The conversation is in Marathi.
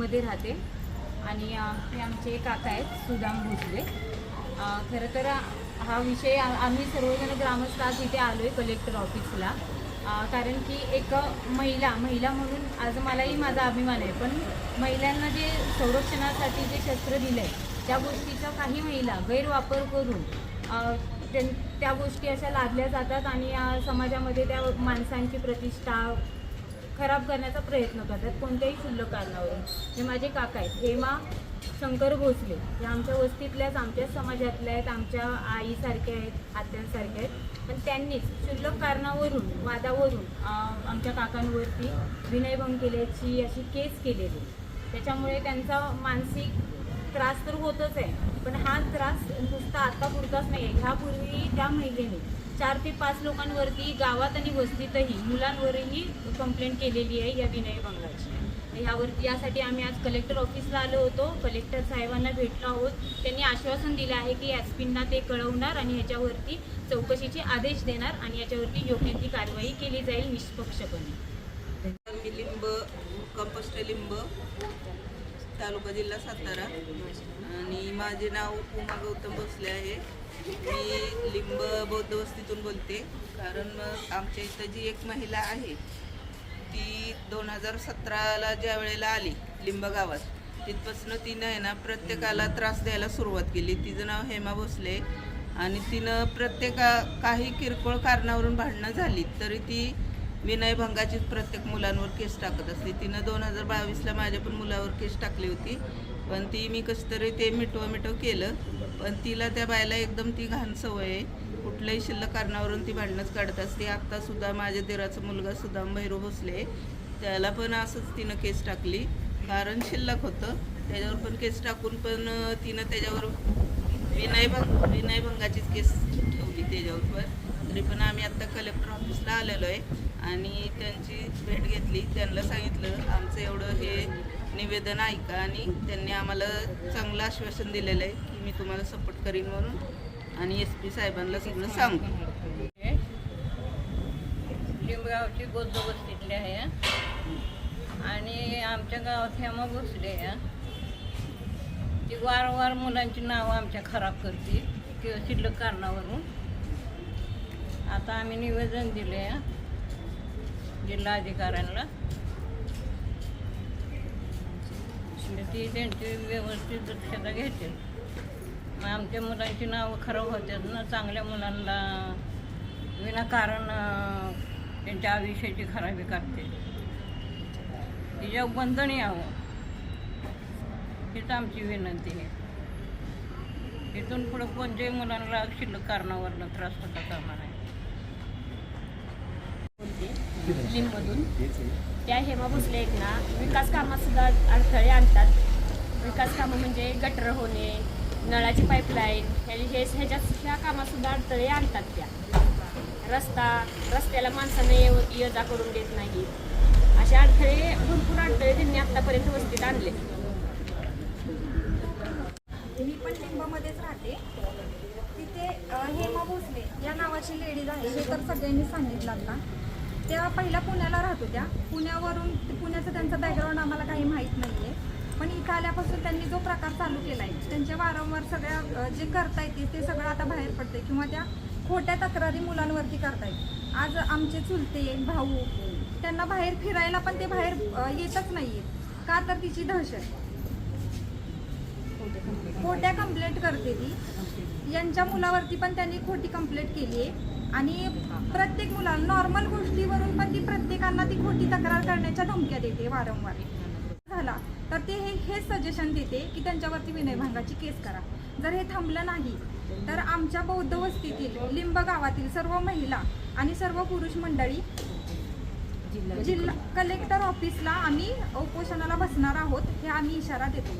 लिंबमध्ये राहते आणि हे आमचे काका आहेत सुदाम भोसले. खरं तर हा विषय आम्ही सर्वजण ग्रामस्थ आज इथे आलो आहे कलेक्टर ऑफिसला, कारण की एक महिला म्हणून आज मलाही माझा अभिमान आहे. पण महिलांना जे संरक्षणासाठी जे शस्त्र दिलं आहे त्या गोष्टीचा काही महिला गैरवापर करून त्या गोष्टी अशा लादल्या जातात आणि समाजामध्ये त्या माणसांची प्रतिष्ठा खराब करण्याचा प्रयत्न करतात कोणत्याही क्षुल्लक कारणावरून. हे माझे काका आहेत हेमा शंकर भोसले, हे आमच्या वस्तीतल्याच आमच्याच समाजातल्या आहेत, आमच्या आईसारख्या आहेत, आत्यांसारख्या आहेत. पण त्यांनीच क्षुल्लक कारणावरून वादावरून आमच्या काकांवरती विनयभंग केल्याची अशी केस केलेली. त्याच्यामुळे त्यांचा मानसिक त्रास तर होतच आहे, पण हा त्रास नुसता आत्तापुरताच नाही आहे. ह्यापूर्वी त्या महिलेने 4 ते 5 लोकांवरती गावात आणि वस्तीतही मुलांवरही कंप्लेंट केलेली आहे या विनयभंगाची. यासाठी आम्ही आज कलेक्टर ऑफिसला आलो होतो. कलेक्टर साहेबांना भेटलो आहोत. त्यांनी आश्वासन दिलं आहे की एसपींना ते कळवणार आणि ह्याच्यावरती चौकशीचे आदेश देणार आणि याच्यावरती योग्य ती कारवाई केली जाईल निष्पक्षपणे. मी लिंब कंपोस्ट लिंब तालुका जिल्हा सातारा आणि माझे नाव उमा गौतम भोसले आहे. मी लिंब बौद्ध वस्तीतून बोलते. कारण आमच्या इथं जी एक महिला आहे ती 2017ला ज्या वेळेला आली लिंब गावात तिथपासून तिनं आहे ना प्रत्येकाला त्रास द्यायला सुरुवात केली. तिचं नाव हेमा भोसले आणि तिनं काही किरकोळ कारणावरून भांडणं झाली तरी ती विनयभंगाचीच प्रत्येक मुलांवर केस टाकत असते. तिनं 2022ला माझ्या पण मुलावर केस टाकली होती, पण ती मी कसं तरी ते मिटव केलं. पण तिला त्या बायला एकदम ती घाण सवय आहे. कुठल्याही शिल्लक कारणावरून ती भांडणंच काढत असते. आत्तासुद्धा माझ्या दिराचा मुलगा सुदाम भैरव भोसले त्याला पण असंच तिनं केस टाकली. कारण शिल्लक होतं त्याच्यावर पण केस टाकून पण तिनं त्याच्यावर विनयभंगाचीच केस ठेवली त्याच्यावर. तरी पण आम्ही आत्ता कलेक्टर ऑफिसला आलेलो आहे आणि त्यांची भेट घेतली. त्यांना सांगितलं आमचं एवढं हे निवेदन ऐका आणि त्यांनी आम्हाला चांगलं आश्वासन दिलेलं आहे की मी तुम्हाला सपोर्ट करीन म्हणून आणि SP साहेबांना सगळं सांगू. लिंबगावची बौद्ध वस्तीतली आहे आणि आमच्या गावात हेमा भोसले आहे. ती वारंवार मुलांची नावं आमच्या खराब करते किंवा शिल्लक कारणावरून. आता आम्ही निवेदन दिले आहे जिल्हाधिकाऱ्यांना. ती त्यांची व्यवस्थित दक्षता घेतील. मग आमच्या मुलांची नावं खराब होतात ना. चांगल्या मुलांना विनाकारण त्यांच्या आयुष्याची खराबी करते. तिच्या बंधन यावं हीच आमची विनंती आहे. इथून पुढं कोणत्याही मुलांना शिल्लक कारणावरनं त्रास होता कामा नाही. लिंबमधून त्या हेमा भोसले आहेत ना, विकास कामात सुद्धा अडथळे आणतात. विकास कामं म्हणजे गटर होणे, नळाची पाईपलाईन ह्या कामात सुद्धा अडथळे आणतात. त्या रस्त्याला माणसांना ये जा करून देत नाही. असे अडथळे भरपूर अडथळे त्यांनी आत्तापर्यंत वस्तीत आणले. मी पण लिंबामध्येच राहते. तिथे हेमा भोसले या नावाची लेडीज आहे हे तर सगळ्यांनी सांगितलं आता. त्या पहिल्या पुण्याला राहत होत्या. पुण्याचं त्यांचं बॅकग्राऊंड आम्हाला काही माहीत नाही आहे. पण इथं आल्यापासून त्यांनी जो प्रकार चालू केला आहे त्यांच्या वारंवार सगळ्या जे करता येते ते सगळं आता बाहेर पडते किंवा त्या खोट्या तक्रारी मुलांवरती करतायत. आज आमचे चुलते भाऊ त्यांना बाहेर फिरायला पण ते बाहेर येतच नाही आहेत का तर तिची दहशत. खोट्या कंप्लेंट करते ती. यांच्या मुलावरती पण त्यांनी खोटी कंप्लेंट केली आहे आणि प्रत्येक मुलाला नॉर्मल गोष्टीवरून पण ती प्रत्येकांना ती खोटी तक्रार करण्याच्या धमक्या देते वारंवार. झाला तर ते हेच सजेशन देते की त्यांच्यावरती विनयभंगाची केस करा. जर हे थांबलं नाही तर आमच्या बौद्ध वस्तीतील लिंब गावातील सर्व महिला आणि सर्व पुरुष मंडळी जिल्हा कलेक्टर ऑफिसला आम्ही उपोषणाला बसणार आहोत हे आम्ही इशारा देतो.